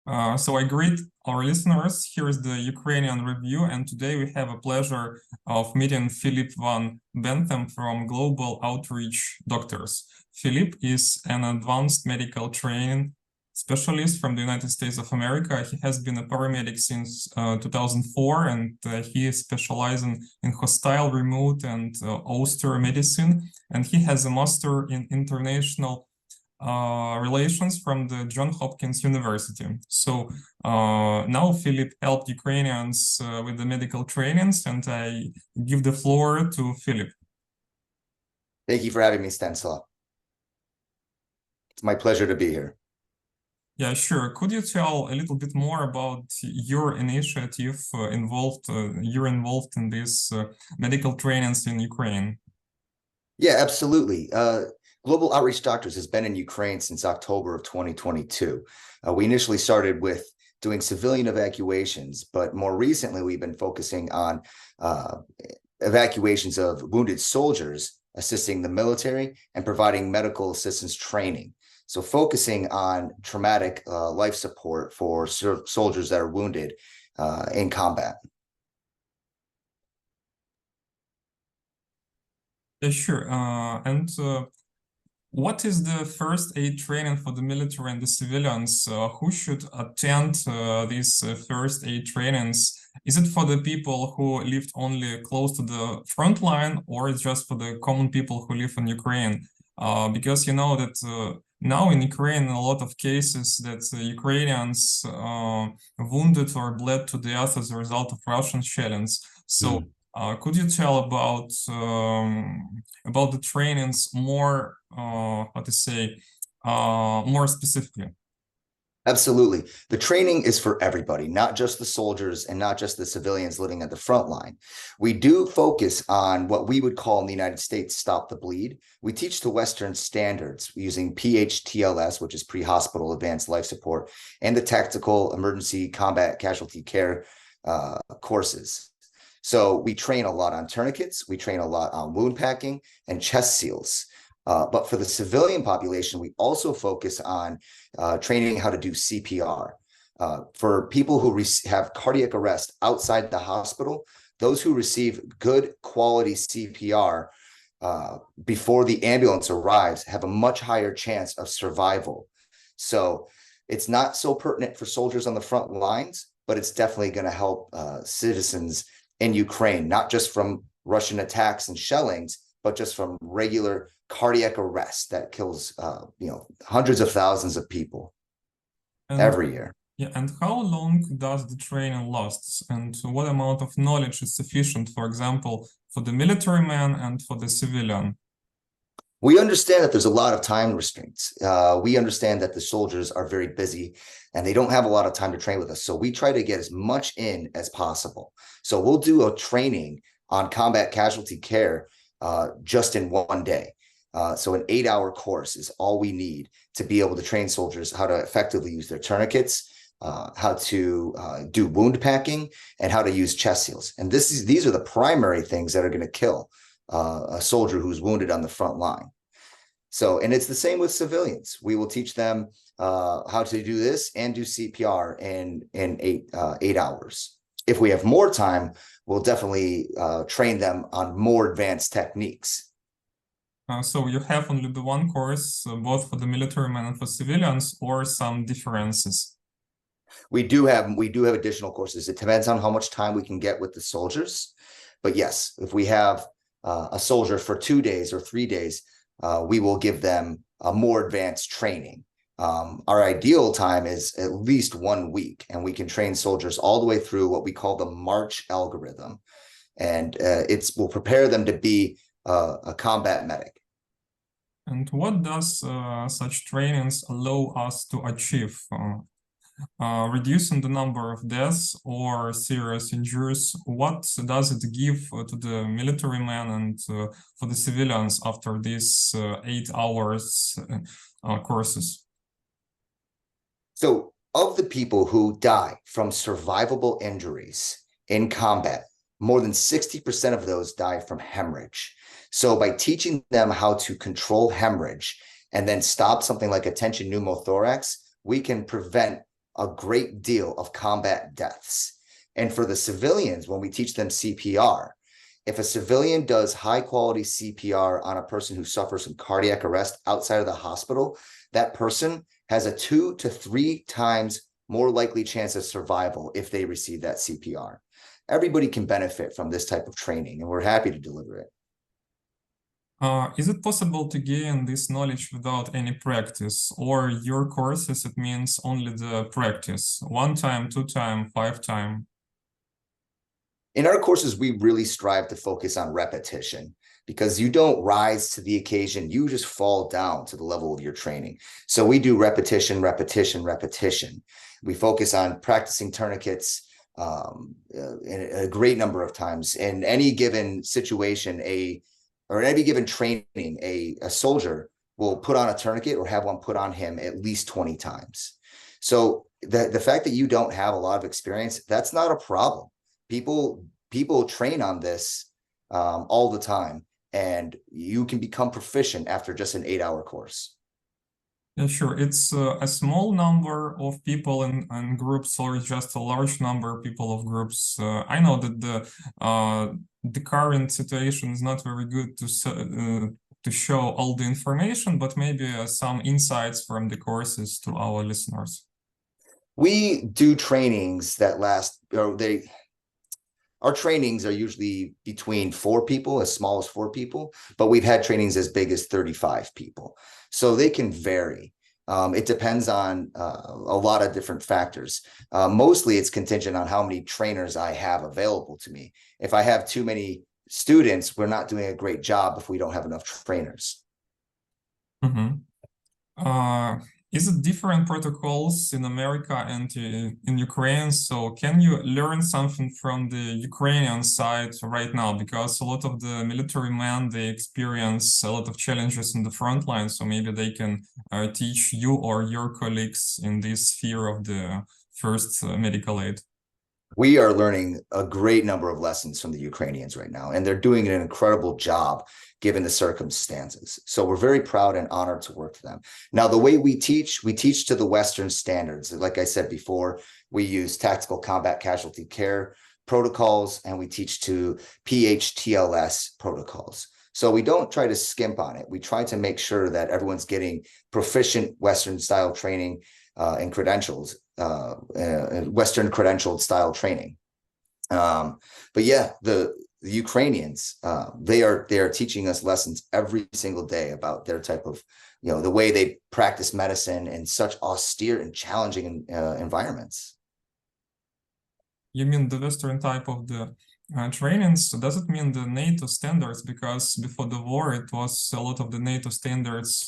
So I greet our listeners. Here is the Ukrainian review, and today we have a pleasure of meeting Philip van Benthem from Global Outreach Doctors. Philip is an advanced medical training specialist from the United States of America. He has been a paramedic since 2004, and he is specializing in hostile, remote, and austere medicine. And he has a master in international relations from the Johns Hopkins University. So now Philip helped Ukrainians with the medical trainings, and I give the floor to Philip. Thank you for having me, Stanislav. It's my pleasure to be here. Yeah, sure. Could you tell a little bit more about your initiative you're involved in these medical trainings in Ukraine? Yeah, absolutely. Global Outreach Doctors has been in Ukraine since October of 2022. We initially started with doing civilian evacuations, but more recently we've been focusing on evacuations of wounded soldiers, assisting the military and providing medical assistance training. So focusing on traumatic life support for soldiers that are wounded in combat. Yeah, sure. What is the first aid training for the military and the civilians? Who should attend these first aid trainings? Is it for the people who lived only close to the front line, or is just for the common people who live in Ukraine? Because you know that now in Ukraine, in a lot of cases that Ukrainians wounded or bled to death as a result of Russian shellings. So could you tell about the trainings more, more specifically? Absolutely. The training is for everybody, not just the soldiers and not just the civilians living at the front line. We do focus on what we would call in the United States, stop the bleed. We teach to Western standards using PHTLS, which is pre-hospital advanced life support, and the tactical emergency combat casualty care courses. So we train a lot on tourniquets, we train a lot on wound packing and chest seals. But for the civilian population, we also focus on training how to do CPR. For people who have cardiac arrest outside the hospital, those who receive good quality CPR before the ambulance arrives have a much higher chance of survival. So it's not so pertinent for soldiers on the front lines, but it's definitely going to help citizens in Ukraine, not just from Russian attacks and shellings, but just from regular cardiac arrest that kills, hundreds of thousands of people every year. Yeah, and how long does the training last? And what amount of knowledge is sufficient, for example, for the military man and for the civilian? We understand that there's a lot of time restraints. We understand that the soldiers are very busy and they don't have a lot of time to train with us. So we try to get as much in as possible. So we'll do a training on combat casualty care just in one day. So an 8-hour course is all we need to be able to train soldiers how to effectively use their tourniquets, how to do wound packing, and how to use chest seals. And these are the primary things that are going to kill a soldier who's wounded on the front line. So, and it's the same with civilians. We will teach them how to do this and do CPR in 8 hours. If we have more time, we'll definitely train them on more advanced techniques. So you have only the one course, both for the military men and for civilians, or some differences? We do have additional courses. It depends on how much time we can get with the soldiers. But yes, if we have a soldier for 2 days or 3 days, we will give them a more advanced training. Our ideal time is at least 1 week, and we can train soldiers all the way through what we call the March algorithm. And will prepare them to be a combat medic. And what does such trainings allow us to achieve? Reducing the number of deaths or serious injuries? What does it give to the military men and for the civilians after these 8 hours courses? So of the people who die from survivable injuries in combat, more than 60% of those die from hemorrhage. So by teaching them how to control hemorrhage and then stop something like a tension pneumothorax, we can prevent a great deal of combat deaths. And for the civilians, when we teach them CPR, if a civilian does high quality CPR on a person who suffers from cardiac arrest outside of the hospital, that person has a 2 to 3 times more likely chance of survival if they receive that CPR. Everybody can benefit from this type of training, and we're happy to deliver it. Is it possible to gain this knowledge without any practice, or your courses, it means only the practice, 1 time, 2 time, 5 time? In our courses, we really strive to focus on repetition, because you don't rise to the occasion, you just fall down to the level of your training. So we do repetition, repetition, repetition. We focus on practicing tourniquets in a great number of times. In any given situation, or in any given training, a soldier will put on a tourniquet or have one put on him at least 20 times. So the fact that you don't have a lot of experience, that's not a problem. People train on this all the time, and you can become proficient after just an 8-hour course. Yeah, sure. It's a small number of people in groups, or just a large number of people of groups. I know that the current situation is not very good to show all the information, but maybe some insights from the courses to our listeners. We do trainings that last, our trainings are usually between 4 people, as small as 4 people, but we've had trainings as big as 35 people. So they can vary. It depends on a lot of different factors. Mostly it's contingent on how many trainers I have available to me. If I have too many students, we're not doing a great job if we don't have enough trainers. Mm-hmm. Is it different protocols in America and in Ukraine? So can you learn something from the Ukrainian side right now? Because a lot of the military men, they experience a lot of challenges in the front line. So maybe they can teach you or your colleagues in this sphere of the first medical aid. We are learning a great number of lessons from the Ukrainians right now, and they're doing an incredible job given the circumstances. So we're very proud and honored to work for them. Now, the way we teach to the Western standards. Like I said before, we use tactical combat casualty care protocols, and we teach to PHTLS protocols. So we don't try to skimp on it. We try to make sure that everyone's getting proficient Western style training and credentials, Western credentialed style training. But yeah, the Ukrainians, they are teaching us lessons every single day about their type of, the way they practice medicine in such austere and challenging environments. You mean the Western type of the trainings? So does it mean the NATO standards? Because before the war, it was a lot of the NATO standards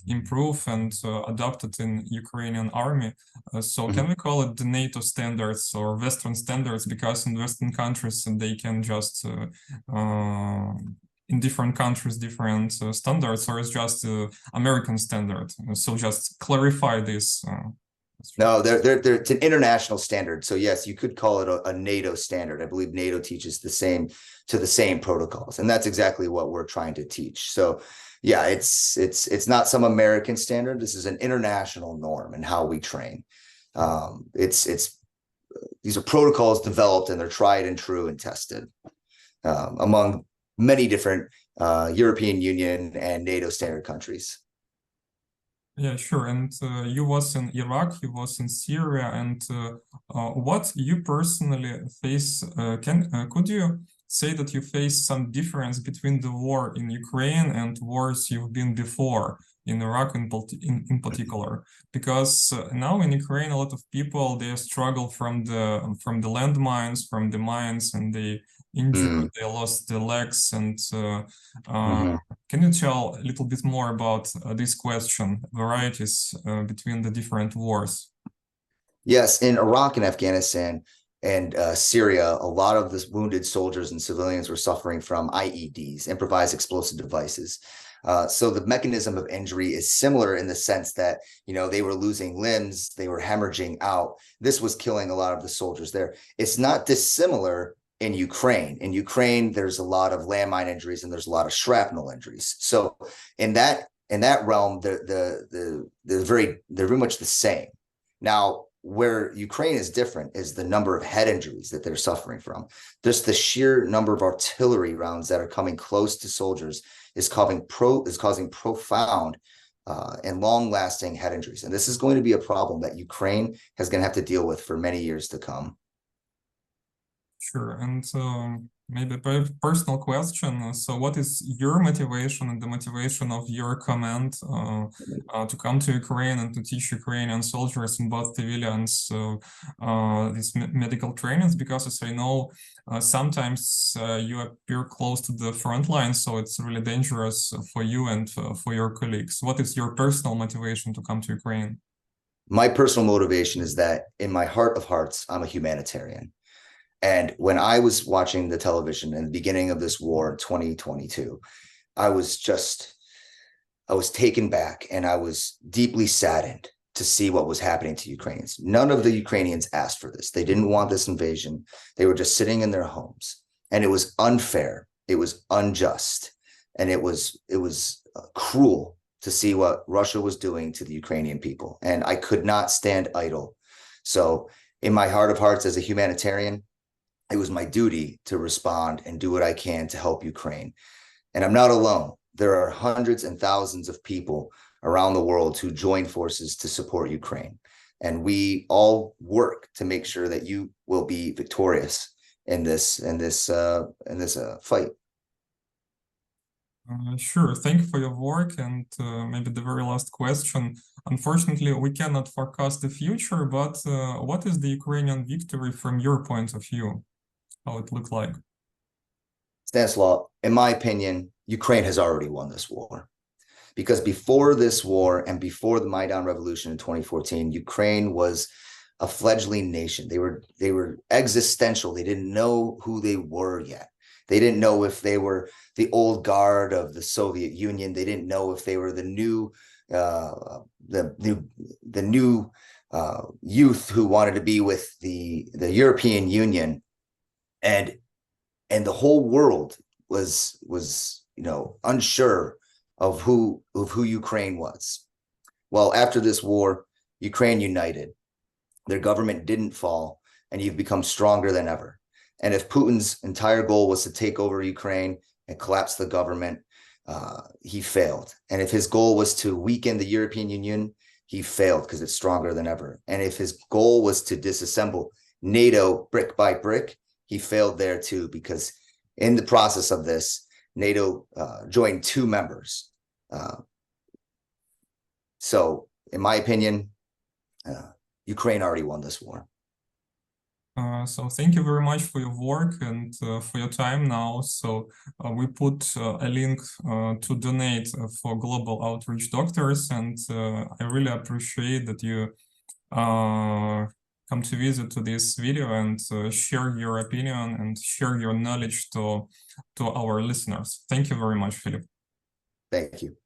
improved and adopted in Ukrainian army. So can we call it the NATO standards or Western standards? Because in Western countries, they can just in different countries, different standards, or it's just American standard. So just clarify this. No, it's an international standard. So yes, you could call it a NATO standard. I believe NATO teaches the same protocols, and that's exactly what we're trying to teach. So yeah, it's not some American standard. This is an international norm in how we train. These are protocols developed, and they're tried and true and tested among many different European Union and NATO standard countries. Yeah, sure. And you was in Iraq, you was in Syria, and what you personally face, could you say that you face some difference between the war in Ukraine and wars you've been before in Iraq in particular? Because now in Ukraine, a lot of people, they struggle from the landmines, from the mines, and they injured, they lost their legs. And can you tell a little bit more about this question, varieties between the different wars? Yes, in Iraq and Afghanistan and Syria, a lot of the wounded soldiers and civilians were suffering from IEDs, improvised explosive devices. So the mechanism of injury is similar in the sense that, they were losing limbs, they were hemorrhaging out. This was killing a lot of the soldiers there. It's not dissimilar in Ukraine. In Ukraine, there's a lot of landmine injuries and there's a lot of shrapnel injuries. So in that realm, they're very much the same. Now, where Ukraine is different is the number of head injuries that they're suffering from. Just the sheer number of artillery rounds that are coming close to soldiers is causing profound and long-lasting head injuries. And this is going to be a problem that Ukraine is going to have to deal with for many years to come. Sure. And maybe a personal question. So what is your motivation and the motivation of your command to come to Ukraine and to teach Ukrainian soldiers and both civilians these medical trainings? Because as I know, sometimes you appear close to the front line, so it's really dangerous for you and for your colleagues. What is your personal motivation to come to Ukraine? My personal motivation is that in my heart of hearts, I'm a humanitarian. And when I was watching the television in the beginning of this war, 2022, I was taken back and I was deeply saddened to see what was happening to Ukrainians. None of the Ukrainians asked for this. They didn't want this invasion. They were just sitting in their homes, and it was unfair. It was unjust. And it was cruel to see what Russia was doing to the Ukrainian people. And I could not stand idle. So in my heart of hearts as a humanitarian, it was my duty to respond and do what I can to help Ukraine. And I'm not alone. There are hundreds and thousands of people around the world who join forces to support Ukraine. And we all work to make sure that you will be victorious in this fight. Sure. Thank you for your work. And maybe the very last question. Unfortunately, we cannot forecast the future, but what is the Ukrainian victory from your point of view? How it looked like? Stanislaw, in my opinion, Ukraine has already won this war. Because before this war and before the Maidan Revolution in 2014, Ukraine was a fledgling nation. They were existential. They didn't know who they were yet. They didn't know if they were the old guard of the Soviet Union. They didn't know if they were the new youth who wanted to be with the European Union, and the whole world was unsure of who Ukraine was. Well, after this war, Ukraine united. Their government didn't fall, and you've become stronger than ever. And if Putin's entire goal was to take over Ukraine and collapse the government, he failed. And if his goal was to weaken the European Union, he failed because it's stronger than ever. And if his goal was to disassemble NATO brick by brick, he failed there too, because in the process of this, NATO joined 2 members. So in my opinion, Ukraine already won this war. So thank you very much for your work and for your time now. So we put a link to donate for Global Outreach Doctors, and I really appreciate that you come to visit to this video and share your opinion and share your knowledge to our listeners. Thank you very much, Philip. Thank you.